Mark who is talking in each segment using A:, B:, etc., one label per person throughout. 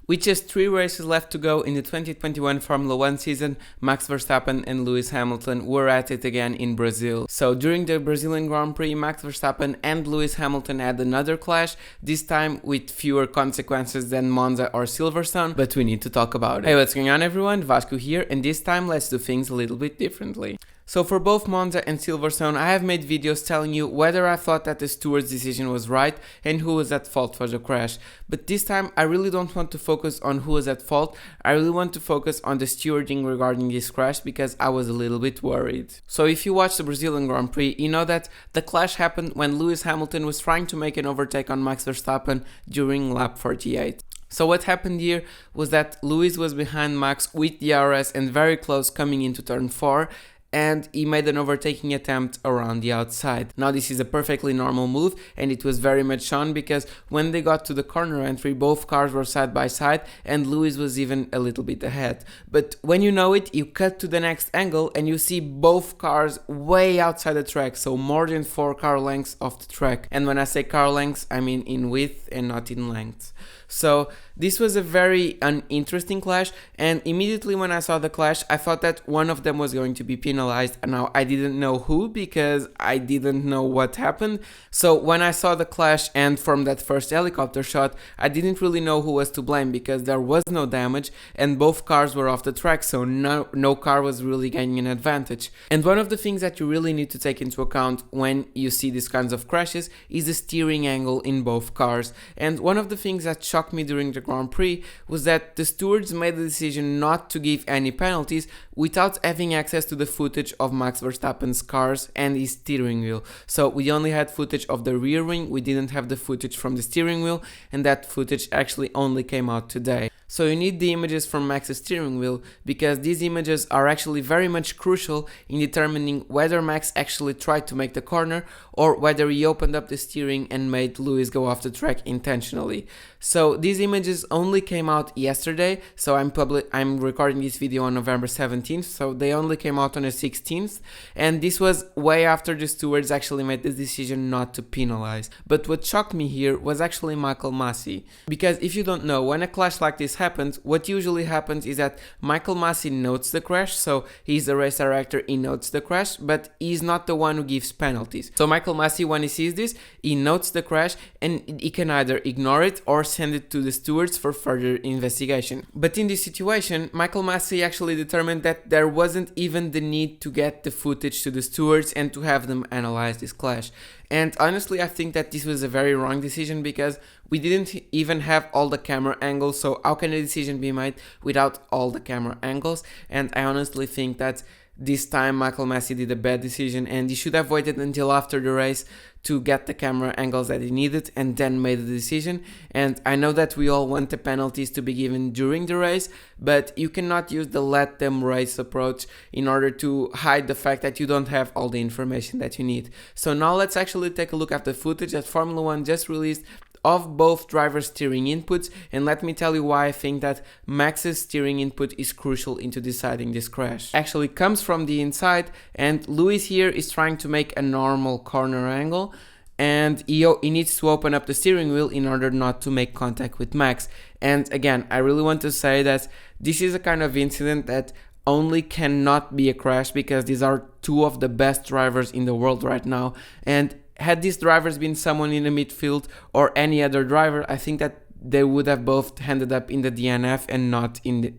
A: With just 3 races left to go in the 2021 Formula 1 season, Max Verstappen and Lewis Hamilton were at it again in Brazil. So during the Brazilian Grand Prix, Max Verstappen and Lewis Hamilton had another clash, this time with fewer consequences than Monza or Silverstone, but we need to talk about it. Hey, what's going on everyone? Vasco here, and this time let's do things a little bit differently. So for both Monza and Silverstone, I have made videos telling you whether I thought that the stewards' decision was right and who was at fault for the crash. But this time, I really don't want to focus on who was at fault. I really want to focus on the stewarding regarding this crash because I was a little bit worried. So if you watch the Brazilian Grand Prix, you know that the clash happened when Lewis Hamilton was trying to make an overtake on Max Verstappen during lap 48. So what happened here was that Lewis was behind Max with the DRS and very close coming into turn 4, and he made an overtaking attempt around the outside. Now this is a perfectly normal move, and it was very much on because when they got to the corner entry, both cars were side by side and Lewis was even a little bit ahead. But when you know it, you cut to the next angle and you see both cars way outside the track, so more than 4 car lengths off the track. And when I say car lengths, I mean in width and not in length. So this was a very uninteresting clash, and immediately when I saw the clash, I thought that one of them was going to be penalized. And now I didn't know who because I didn't know what happened. So when I saw the clash and from that first helicopter shot, I didn't really know who was to blame because there was no damage and both cars were off the track, so no car was really gaining an advantage. And one of the things that you really need to take into account when you see these kinds of crashes is the steering angle in both cars. And one of the things that shocked me during the Grand Prix was that the stewards made the decision not to give any penalties without having access to the footage of Max Verstappen's cars and his steering wheel. So we only had footage of the rear wing, we didn't have the footage from the steering wheel, and that footage actually only came out today. So you need the images from Max's steering wheel because these images are actually very much crucial in determining whether Max actually tried to make the corner or whether he opened up the steering and made Lewis go off the track intentionally. So these images only came out yesterday, so I'm recording this video on November 17th, so they only came out on the 16th, and this was way after the stewards actually made the decision not to penalize. But what shocked me here was actually Michael Masi, because if you don't know, when a clash like this happens, what usually happens is that Michael Masi notes the crash, so he's the race director, he notes the crash, but he's not the one who gives penalties. So Michael Masi, when he sees this, he notes the crash and he can either ignore it or send it to the stewards for further investigation. But in this situation, Michael Masi actually determined that there wasn't even the need to get the footage to the stewards and to have them analyze this clash. And honestly, I think that this was a very wrong decision because we didn't even have all the camera angles, so how can a decision be made without all the camera angles? And I honestly think that this time Michael Masi did a bad decision and he should have waited until after the race to get the camera angles that he needed and then made the decision. And I know that we all want the penalties to be given during the race, but you cannot use the let them race approach in order to hide the fact that you don't have all the information that you need. So now let's actually take a look at the footage that Formula 1 just released of both drivers' steering inputs, and let me tell you why I think that Max's steering input is crucial into deciding this crash. Actually comes from the inside, and Lewis here is trying to make a normal corner angle, and he needs to open up the steering wheel in order not to make contact with Max. And again, I really want to say that this is a kind of incident that only cannot be a crash because these are two of the best drivers in the world right now, and had these drivers been someone in the midfield or any other driver, I think that they would have both ended up in the DNF and not in the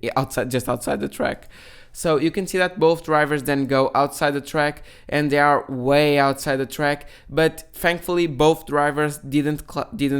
A: just outside the track. So you can see that both drivers then go outside the track and they are way outside the track, but thankfully both drivers didn't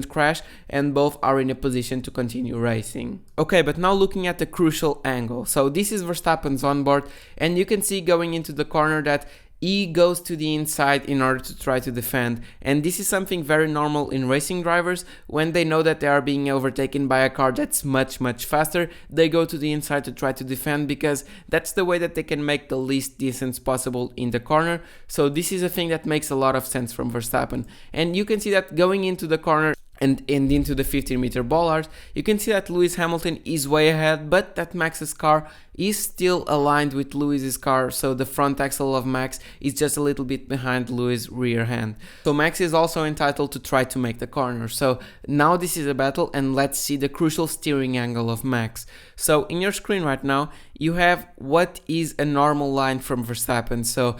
A: crash and both are in a position to continue racing. Okay, but now looking at the crucial angle. So this is Verstappen's onboard, and you can see going into the corner that he goes to the inside in order to try to defend, and this is something very normal in racing drivers. When they know that they are being overtaken by a car that's much faster, they go to the inside to try to defend because that's the way that they can make the least distance possible in the corner. So this is a thing that makes a lot of sense from Verstappen, and you can see that going into the corner, and into the 15-meter bollard, you can see that Lewis Hamilton is way ahead, but that Max's car is still aligned with Lewis's car, so the front axle of Max is just a little bit behind Lewis' rear end. So Max is also entitled to try to make the corner. So now this is a battle, and let's see the crucial steering angle of Max. So in your screen right now, you have what is a normal line from Verstappen. So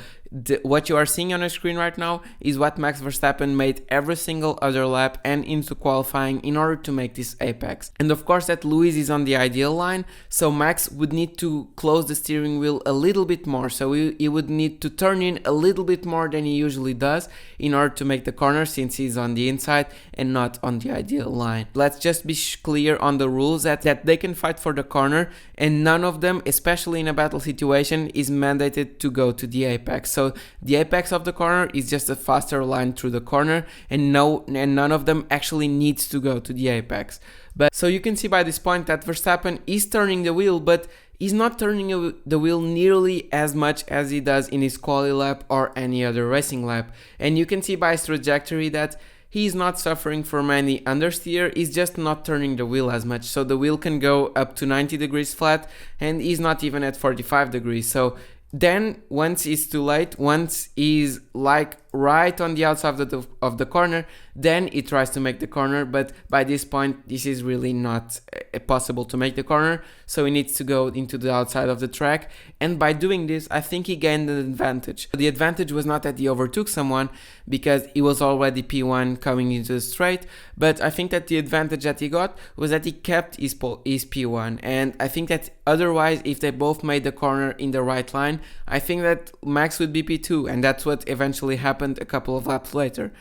A: what you are seeing on your screen right now is what Max Verstappen made every single other lap and into qualifying in order to make this apex. And of course that Lewis is on the ideal line, so Max would need to close the steering wheel a little bit more, so he would need to turn in a little bit more than he usually does in order to make the corner, since he's on the inside and not on the ideal line. Let's just be clear on the rules that they can fight for the corner, and none of them, especially in a battle situation, is mandated to go to the apex. So the apex of the corner is just a faster line through the corner, and none of them actually needs to go to the apex. But so you can see by this point that Verstappen is turning the wheel, but he's not turning the wheel nearly as much as he does in his quali lap or any other racing lap. And you can see by his trajectory that he's not suffering from any understeer, he's just not turning the wheel as much. So the wheel can go up to 90 degrees flat, and he's not even at 45 degrees. So then once it's too late, once he's like right on the outside of the corner, then he tries to make the corner, but by this point this is really not possible to make the corner, so he needs to go into the outside of the track, and by doing this I think he gained an advantage. The advantage was not that he overtook someone, because he was already P1 coming into the straight, but I think that the advantage that he got was that he kept his P1, and I think that otherwise if they both made the corner in the right line, I think that Max would be P2, and that's what eventually happened a couple of laps later.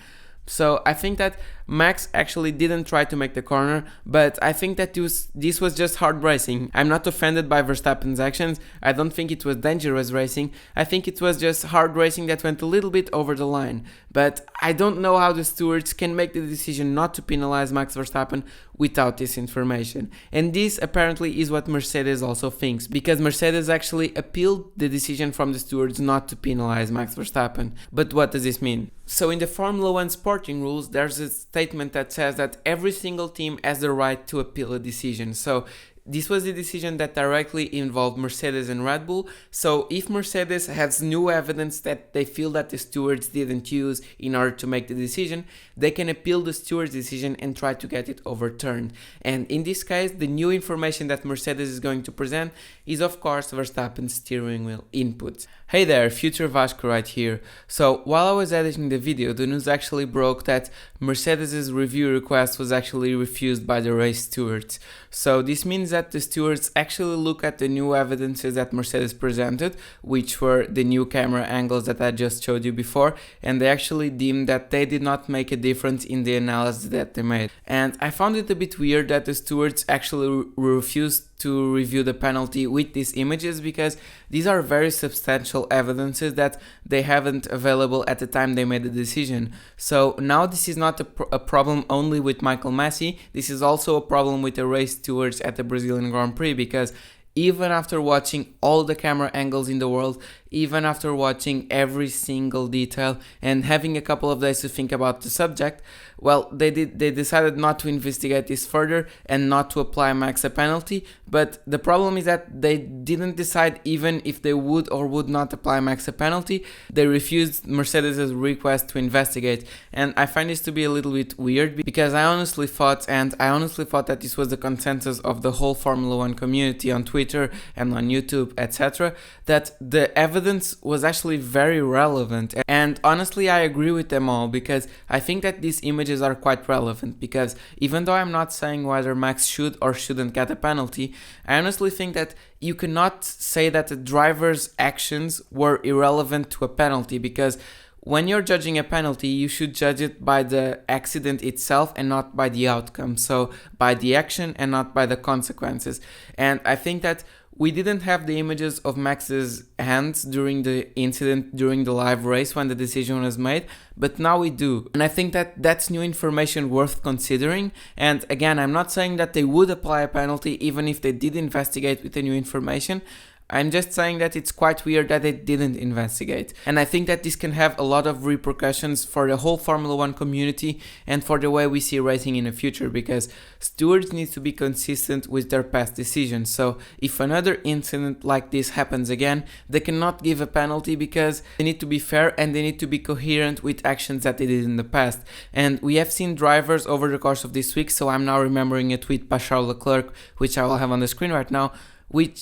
A: So I think that Max actually didn't try to make the corner, but I think that this was just hard racing. I'm not offended by Verstappen's actions. I don't think it was dangerous racing. I think it was just hard racing that went a little bit over the line. But I don't know how the stewards can make the decision not to penalize Max Verstappen without this information. And this apparently is what Mercedes also thinks, because Mercedes actually appealed the decision from the stewards not to penalize Max Verstappen. But what does this mean? So in the Formula 1 sporting rules, there's a statement that says that every single team has the right to appeal a decision. So this was a decision that directly involved Mercedes and Red Bull, so if Mercedes has new evidence that they feel that the stewards didn't use in order to make the decision, they can appeal the stewards' decision and try to get it overturned. And in this case, the new information that Mercedes is going to present is of course Verstappen's steering wheel inputs. Hey there, Future Vasco right here. So while I was editing the video, the news actually broke that Mercedes' review request was actually refused by the race stewards. So this means that the stewards actually look at the new evidences that Mercedes presented, which were the new camera angles that I just showed you before, and they actually deemed that they did not make a difference in the analysis that they made. And I found it a bit weird that the stewards actually refused to review the penalty with these images, because these are very substantial evidences that they haven't available at the time they made the decision. So now this is not a problem only with Michael Masi, this is also a problem with the race stewards at the Brazilian Grand Prix, because even after watching all the camera angles in the world, even after watching every single detail and having a couple of days to think about the subject, well, they decided not to investigate this further and not to apply Max a penalty. But the problem is that they didn't decide even if they would or would not apply Max a penalty. They refused Mercedes' request to investigate, and I find this to be a little bit weird, because I honestly thought that this was the consensus of the whole Formula 1 community on Twitter and on YouTube, etc., that the evidence was actually very relevant. And honestly, I agree with them all, because I think that these images are quite relevant, because even though I'm not saying whether Max should or shouldn't get a penalty, I honestly think that you cannot say that the driver's actions were irrelevant to a penalty, because when you're judging a penalty, you should judge it by the accident itself and not by the outcome. So by the action and not by the consequences. And I think that we didn't have the images of Max's hands during the incident, during the live race when the decision was made, but now we do. And I think that that's new information worth considering. And again, I'm not saying that they would apply a penalty even if they did investigate with the new information. I'm just saying that it's quite weird that they didn't investigate. And I think that this can have a lot of repercussions for the whole Formula 1 community and for the way we see racing in the future, because stewards need to be consistent with their past decisions. So if another incident like this happens again, they cannot give a penalty because they need to be fair and they need to be coherent with actions that they did in the past. And we have seen drivers over the course of this week, so I'm now remembering a tweet by Charles Leclerc, which I will have on the screen right now,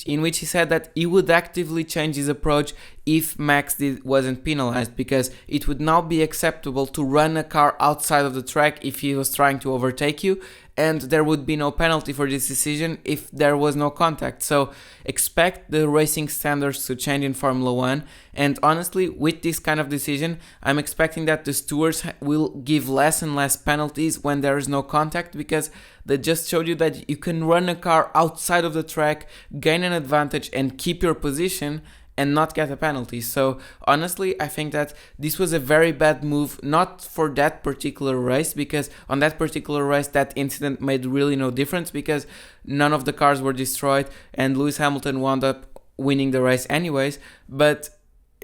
A: in which he said that he would actively change his approach if Max wasn't penalized, because it would now be acceptable to run a car outside of the track if he was trying to overtake you, and there would be no penalty for this decision if there was no contact. So expect the racing standards to change in Formula 1, and honestly, with this kind of decision, I'm expecting that the stewards will give less and less penalties when there is no contact, because they just showed you that you can run a car outside of the track, gain an advantage and keep your position and not get a penalty. So honestly, I think that this was a very bad move, not for that particular race, because on that particular race that incident made really no difference because none of the cars were destroyed and Lewis Hamilton wound up winning the race anyways. But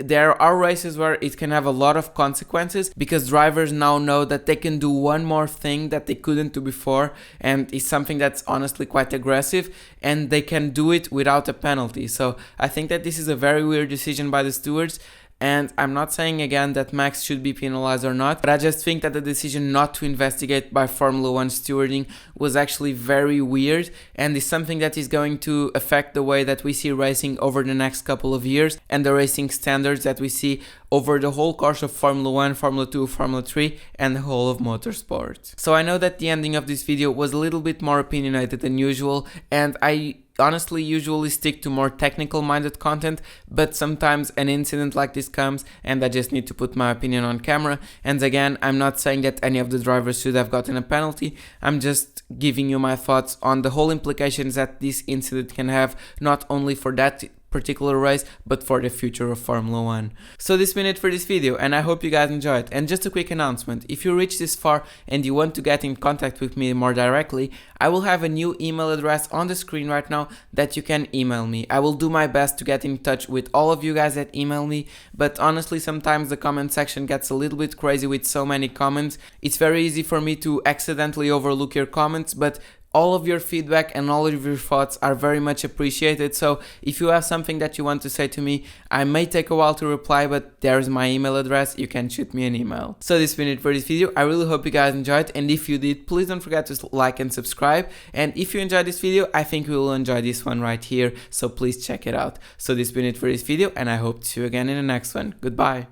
A: there are races where it can have a lot of consequences, because drivers now know that they can do one more thing that they couldn't do before, and it's something that's honestly quite aggressive, and they can do it without a penalty. So I think that this is a very weird decision by the stewards. And I'm not saying again that Max should be penalized or not, but I just think that the decision not to investigate by Formula 1 stewarding was actually very weird, and is something that is going to affect the way that we see racing over the next couple of years and the racing standards that we see over the whole course of Formula 1, Formula 2, Formula 3 and the whole of motorsport. So I know that the ending of this video was a little bit more opinionated than usual, and I honestly usually stick to more technical minded content, but sometimes an incident like this comes and I just need to put my opinion on camera. And again, I'm not saying that any of the drivers should have gotten a penalty, I'm just giving you my thoughts on the whole implications that this incident can have, not only for that particular race but for the future of Formula 1. So this has been it for this video, and I hope you guys enjoyed. And just a quick announcement, if you reach this far and you want to get in contact with me more directly, I will have a new email address on the screen right now that you can email me. I will do my best to get in touch with all of you guys that email me, but honestly sometimes the comment section gets a little bit crazy with so many comments. It's very easy for me to accidentally overlook your comments, but all of your feedback and all of your thoughts are very much appreciated. So if you have something that you want to say to me, I may take a while to reply, but there's my email address, you can shoot me an email. So this has been it for this video. I really hope you guys enjoyed, and if you did, please don't forget to like and subscribe. And if you enjoyed this video, I think you will enjoy this one right here, so please check it out. So this has been it for this video, and I hope to see you again in the next one. Goodbye.